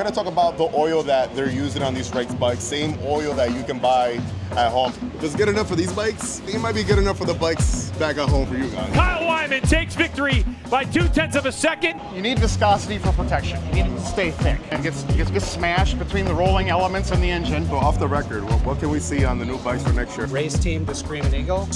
gonna talk about the oil that they're using on these race bikes, same oil that you can buy at home. If it's good enough for these bikes, it might be good enough for the bikes back at home for you guys. Kyle Wyman takes victory by 0.2 of a second. You need viscosity for protection. You need it to stay thick. It gets smashed between the rolling elements and the engine. So off the record, what can we see on the new bikes for next year? Race team to Screaming Eagle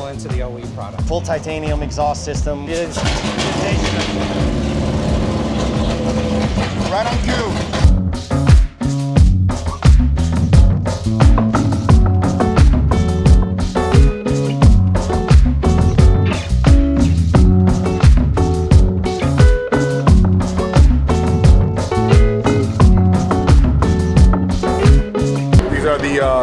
into the OE product. Full titanium exhaust system. Right on cue.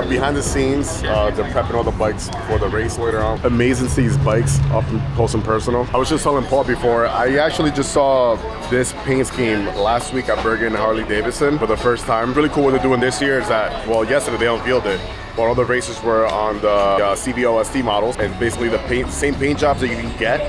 Behind the scenes, they're prepping all the bikes for the race later on. Amazing to see these bikes up close and personal. I was just telling Paul before, I actually just saw this paint scheme last week at Bergen Harley Davidson for the first time. Really cool what they're doing this year is that, well, yesterday they unveiled it, but all the races were on the CVO ST models, and basically the same paint jobs that you can get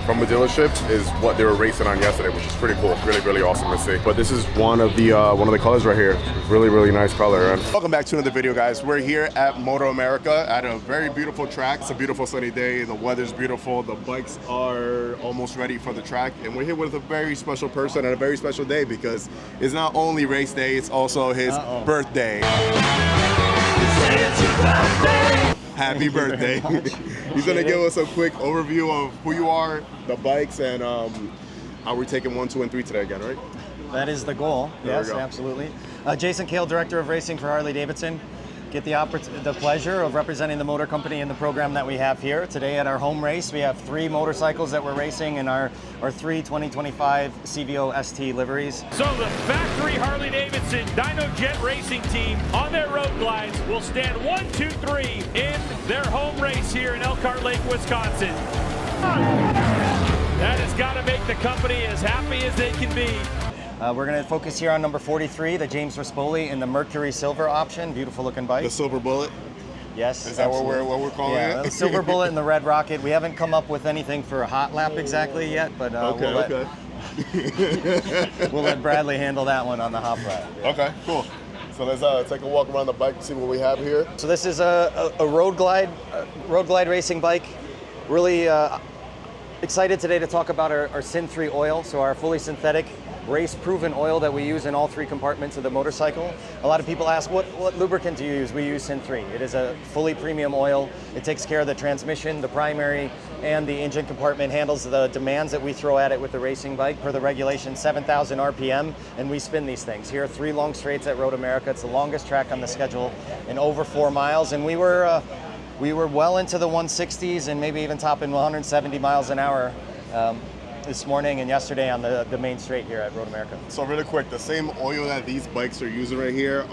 from a dealership is what they were racing on yesterday, which is pretty cool. Really awesome to see. But this is one of the colors right here. Really nice color. And welcome back to another video, guys. We're here at Moto America at a very beautiful track. It's a beautiful sunny day. The weather's beautiful. The bikes are almost ready for the track, and we're here with a very special person on a very special day because it's not only race day, it's also his birthday. Happy birthday. He's gonna give us a quick overview of who you are, the bikes, and how we're taking 1, 2, and 3 today again, right? That is the goal. Yes, absolutely. Jason Kale, Director of Racing for Harley Davidson. Get the pleasure of representing the motor company in the program that we have here. Today at our home race, we have 3 motorcycles that we're racing in our 3 2025 CVO ST liveries. So the factory Harley Davidson Dyno Jet racing team on their road glides will stand 1, 2, 3 in their home race here in Elkhart Lake, Wisconsin. That has got to make the company as happy as they can be. We're going to focus here on number 43, the James Rispoli in the Mercury Silver option. Beautiful looking bike. The Silver Bullet? Yes. Is that what we're calling it? The Silver Bullet and the Red Rocket. We haven't come up with anything for a hot lap exactly yet, but we'll let Bradley handle that one on the hop ride. Yeah. Okay, cool. So let's take a walk around the bike and see what we have here. So this is a road glide racing bike. Really excited today to talk about our Syn 3 oil, so our fully synthetic race-proven oil that we use in all 3 compartments of the motorcycle. A lot of people ask, what lubricant do you use? We use Syn 3. It is a fully premium oil. It takes care of the transmission, the primary, and the engine compartment, handles the demands that we throw at it with the racing bike per the regulation 7,000 RPM, and we spin these things. Here are 3 long straights at Road America. It's the longest track on the schedule in over 4 miles, and we were well into the 160s and maybe even topping 170 miles an hour this morning and yesterday on the main straight here at Road America. So really quick, the same oil that these bikes are using right here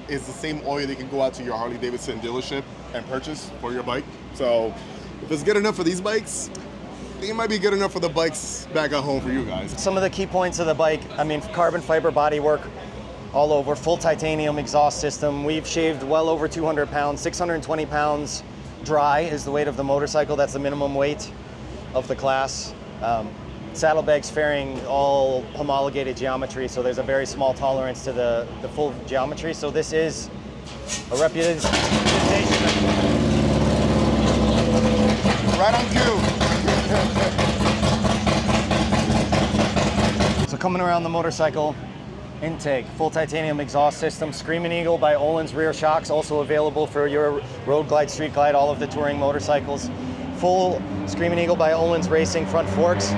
is the same oil that can go out to your Harley Davidson dealership and purchase for your bike. So if it's good enough for these bikes, it might be good enough for the bikes back at home for you guys. Some of the key points of the bike, carbon fiber bodywork all over, full titanium exhaust system. We've shaved well over 200 pounds, 620 pounds dry is the weight of the motorcycle. That's the minimum weight of the class. Saddlebags fairing all homologated geometry, so there's a very small tolerance to the full geometry. So this is a reputation. Right on cue. So coming around the motorcycle, intake, full titanium exhaust system, Screaming Eagle by Olin's rear shocks, also available for your road glide, street glide, all of the touring motorcycles. Full Screaming Eagle by Olin's racing front forks.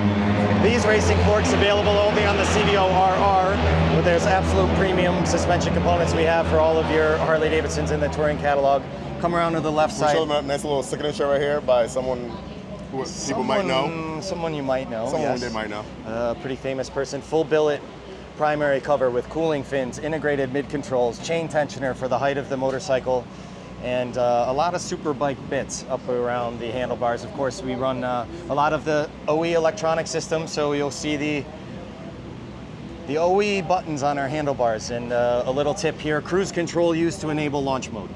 These racing forks available only on the CVO RR, but there's absolute premium suspension components we have for all of your Harley Davidsons in the touring catalog. Come around to the left side. Show them a nice little signature right here by someone who people might know. Someone you might know. Someone they might know. Pretty famous person. Full billet primary cover with cooling fins, integrated mid controls, chain tensioner for the height of the motorcycle, and a lot of super bike bits up around the handlebars. Of course, we run a lot of the OE electronic system, so you'll see the OE buttons on our handlebars, and a little tip here, cruise control used to enable launch mode.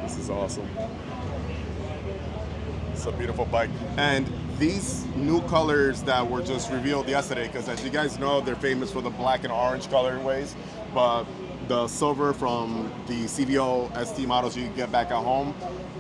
This is awesome. It's a beautiful bike. And these new colors that were just revealed yesterday, because as you guys know, they're famous for the black and orange colorways, but the silver from the CVO ST models you get back at home,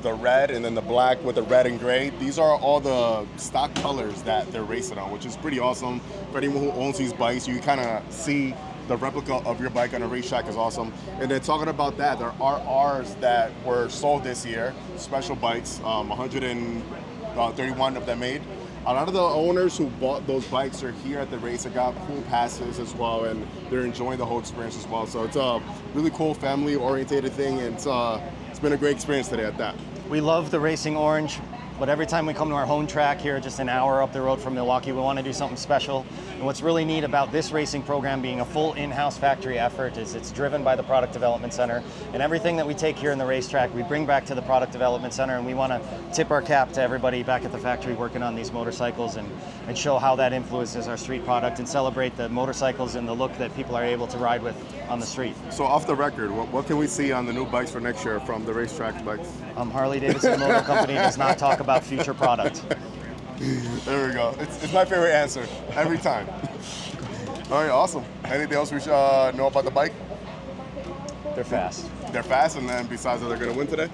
the red, and then the black with the red and gray, these are all the stock colors that they're racing on, which is pretty awesome. For anyone who owns these bikes, you kind of see the replica of your bike on a racetrack is awesome. And then talking about that, there are Rs that were sold this year, special bikes, 131 of them made. A lot of the owners who bought those bikes are here at the race. They got cool passes as well, and they're enjoying the whole experience as well. So it's a really cool family-oriented thing, and it's been a great experience today at that. We love the racing orange, but every time we come to our home track here, just an hour up the road from Milwaukee, we want to do something special. And what's really neat about this racing program being a full in-house factory effort is it's driven by the Product Development Center. And everything that we take here in the racetrack, we bring back to the Product Development Center, and we want to tip our cap to everybody back at the factory working on these motorcycles and show how that influences our street product and celebrate the motorcycles and the look that people are able to ride with on the street. So off the record, what can we see on the new bikes for next year from the racetrack bikes? Harley Davidson Motor Company does not talk about future product. There we go. It's my favorite answer every time. All right, awesome. Anything else we should know about the bike? They're fast. They're fast, and then besides that, they're going to win today?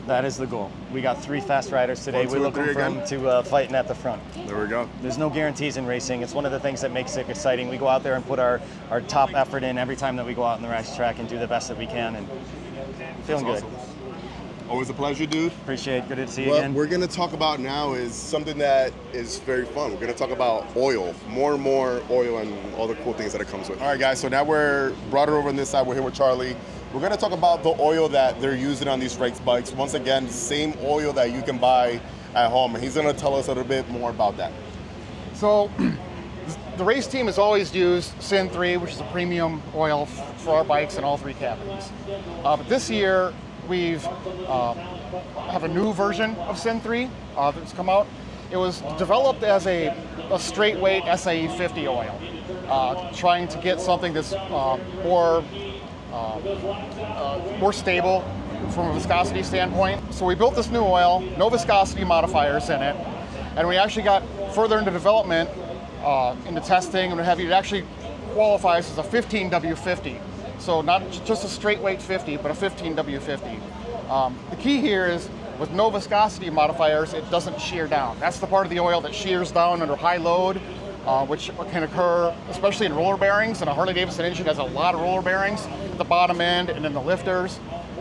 That is the goal. We got 3 fast riders today. 1, 2, We're looking and 3 for again? them to fighting at the front. There we go. There's no guarantees in racing. It's one of the things that makes it exciting. We go out there and put our top effort in every time that we go out on the racetrack and do the best that we can, and feeling good. Awesome. Always a pleasure, dude. Appreciate it. Good to see you What again. we're going to talk about now is something that is very fun. We're going to talk about oil, more and more oil and all the cool things that it comes with. All right, guys, so now we're brought it over on this side. We're here with Charlie. We're going to talk about the oil that they're using on these race bikes. Once again, same oil that you can buy at home. And he's going to tell us a little bit more about that. So the race team has always used Syn 3, which is a premium oil for our bikes in all 3 cavities. But this year, we've have a new version of Syn 3 that's come out. It was developed as a straight weight SAE 50 oil, trying to get something that's more stable from a viscosity standpoint. So we built this new oil, no viscosity modifiers in it, and we actually got further into development, into testing, and what have you. It actually qualifies as a 15W50. So not just a straight weight 50, but a 15W50. The key here is with no viscosity modifiers, it doesn't shear down. That's the part of the oil that shears down under high load, which can occur especially in roller bearings, and a Harley-Davidson engine has a lot of roller bearings at the bottom end and in the lifters.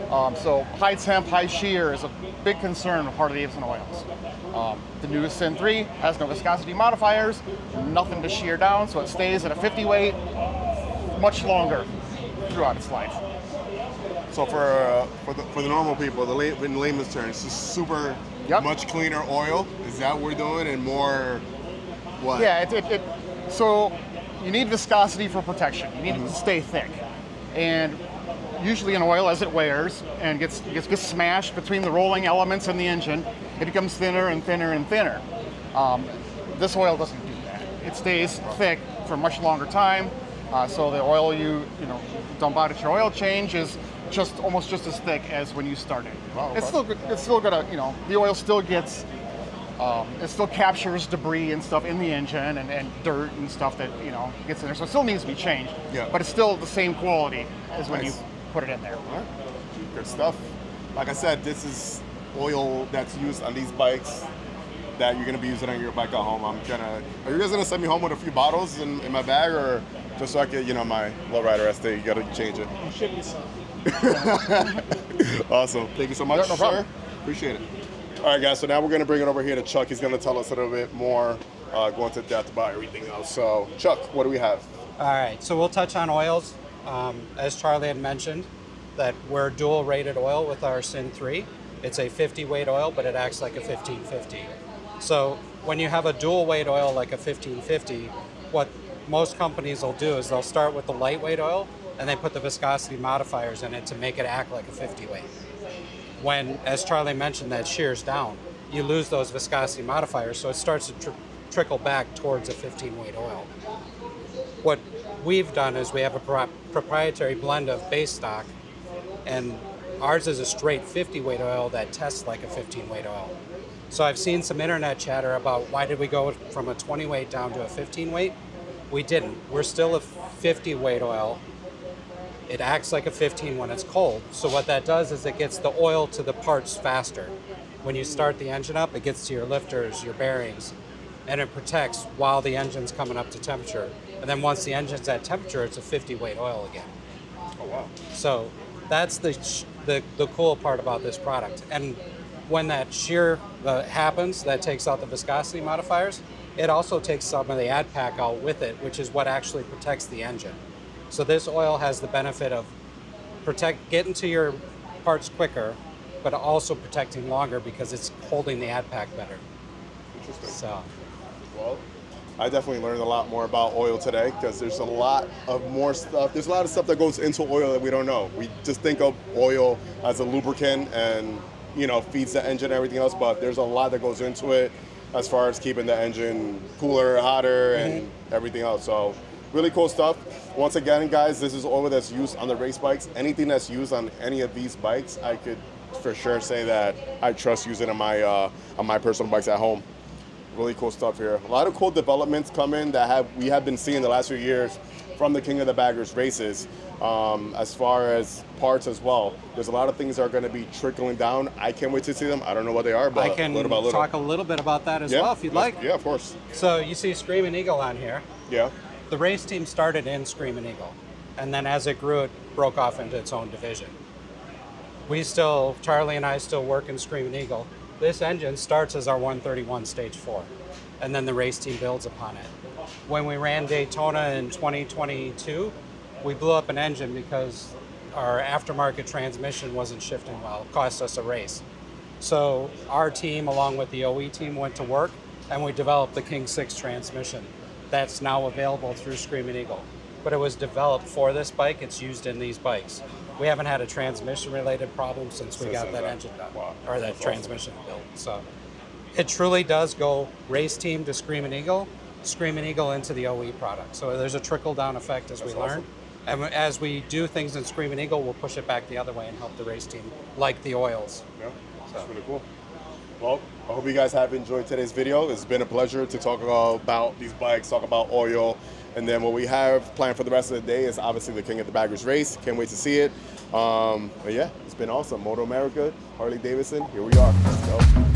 So high temp, high shear is a big concern with Harley-Davidson oils. The newest Syn 3 has no viscosity modifiers, nothing to shear down, so it stays at a 50 weight much longer throughout its life. So for the normal people, in layman's terms, it's just super much cleaner oil. Is that what we're doing, and more what? Yeah, so you need viscosity for protection. You need it to stay thick, and usually an oil, as it wears and gets smashed between the rolling elements and the engine, it becomes thinner and thinner and thinner. This oil doesn't do that. It stays thick for a much longer time. So the oil you dump out at your oil change is almost just as thick as when you started. Wow, okay. It's still gonna, the oil still gets, it still captures debris and stuff in the engine and dirt and stuff that gets in there. So it still needs to be changed. Yeah. But it's still the same quality as when you put it in there. All right. Good stuff. Like I said, this is oil that's used on these bikes that you're gonna be using on your bike at home. Are you guys gonna send me home with a few bottles in my bag, or just so I can, my lowrider ST, you gotta change it? Ship me some. Awesome. Thank you so much, No problem. sir. Appreciate it. All right, guys, so now we're gonna bring it over here to Chuck. He's gonna tell us a little bit more, going to depth about everything else. So, Chuck, what do we have? All right, so we'll touch on oils. As Charlie had mentioned, that we're dual rated oil with our Syn 3. It's a 50 weight oil, but it acts like a 1550. So when you have a dual weight oil like a 1550, what most companies will do is they'll start with the lightweight oil and they put the viscosity modifiers in it to make it act like a 50 weight. When, as Charlie mentioned, that shears down, you lose those viscosity modifiers, so it starts to trickle back towards a 15 weight oil. What we've done is we have a proprietary blend of base stock, and ours is a straight 50 weight oil that tests like a 15 weight oil. So I've seen some internet chatter about why did we go from a 20 weight down to a 15 weight? We didn't. We're still a 50 weight oil. It acts like a 15 when it's cold. So what that does is it gets the oil to the parts faster. When you start the engine up, it gets to your lifters, your bearings, and it protects while the engine's coming up to temperature. And then once the engine's at temperature, it's a 50 weight oil again. Oh, wow. So that's the cool part about this product. And when that shear happens, that takes out the viscosity modifiers, it also takes some of the ad pack out with it, which is what actually protects the engine. So this oil has the benefit of getting to your parts quicker, but also protecting longer because it's holding the ad pack better. Interesting. So, well, I definitely learned a lot more about oil today because there's a lot of more stuff. There's a lot of stuff that goes into oil that we don't know. We just think of oil as a lubricant and, you know, feeds the engine and everything else, but there's a lot that goes into it as far as keeping the engine cooler, hotter, and everything else. So really cool stuff. Once again, guys, this is oil that's used on the race bikes. Anything that's used on any of these bikes, I could for sure say that I trust using on my personal bikes at home. Really cool stuff here. A lot of cool developments coming that we have been seeing the last few years from the King of the Baggers races. As far as parts as well, there's a lot of things that are going to be trickling down. I can't wait to see them. I don't know what they are, but I can talk a little bit about that as well if you'd like. Yeah, of course. So you see Screaming Eagle on here. Yeah. The race team started in Screaming Eagle, and then as it grew, it broke off into its own division. Charlie and I still work in Screaming Eagle. This engine starts as our 131 Stage 4, and then the race team builds upon it. When we ran Daytona in 2022, we blew up an engine because our aftermarket transmission wasn't shifting well. It cost us a race. So our team, along with the OE team, went to work, and we developed the King 6 transmission. That's now available through Screaming Eagle. But it was developed for this bike. It's used in these bikes. We haven't had a transmission-related problem since we got that engine done, or that transmission built. So it truly does go race team to Screaming Eagle into the OE product. So there's a trickle-down effect as we learn. And as we do things in Screaming Eagle, we'll push it back the other way and help the race team, like the oils. Yeah, that's really cool. Well, I hope you guys have enjoyed today's video. It's been a pleasure to talk about these bikes, talk about oil, and then what we have planned for the rest of the day is obviously the King of the Baggers race. Can't wait to see it. But yeah, it's been awesome. Moto America, Harley Davidson, here we are. Let's go.